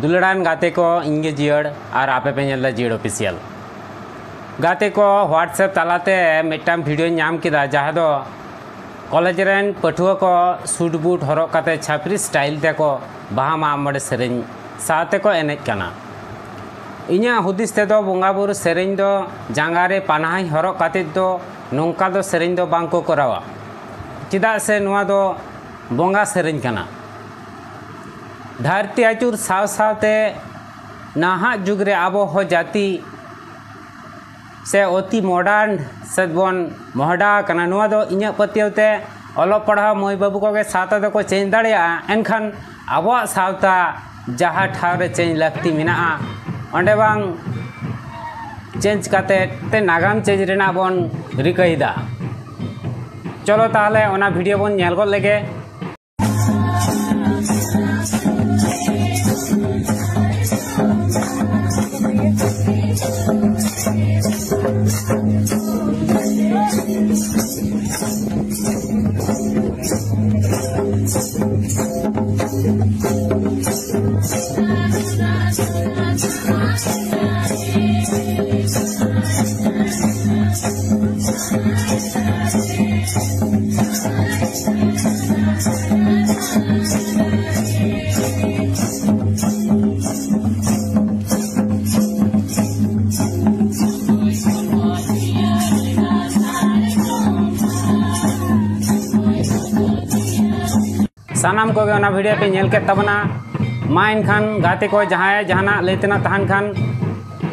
दुलड़ान गाते को इंगे जियड़ और आपे पे नेल जियड़ ऑफिशियल गाते को व्हाट्सएप तालाते मिट्टाम वीडियो नाम किदा जहाँ दो कॉलेज रेन पठुआ को सूट बूट हरक काते छापरी स्टाइल ते को बाहा माग मड़े सेरें साथे को एनेज कना इन्या हुदिस ते दो बोंगा बुरु सेरें दो जांगारे पानाहाई हरक काते दो नोंका दो सेरें दो बांग को करावा चिदा से नुआ दो बोंगा सेरें कना धरती आचुर साव सावते नाहा जुगरे आबो हो जाती से अति मॉडर्न सदबन महडा कना नुआ दो इन्या पतियोते अलोक पढ़ा मई बाबू को सावता दो को चेंज दाड़िया एनखान आबो सावता जहाँ ठावरे चेंज लगती मेना अंडे बांग चेंज काते ते नागाम चेंज रेना बन रिकईदा चलो ताहले ओना वीडियो बन नेल गद लेगे सानाम को वीडियो पे नेल के तबना मा इनखान गाते को जहाँ जहाना लेतेना तहन खान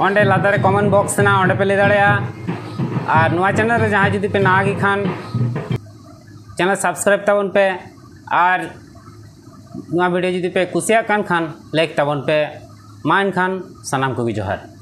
अंडे लादारे कमेंट बॉक्स ना अंडे पे ले दाड़िया और नुआ चैनल रे जहाँ जुदी पे ना आगी खान चैनल सब्सक्राइब तबन पे और नुआ वीडियो जुदी पे कुसिया कान खान लाइक तबन पे मा इनखान सानाम को जोहार।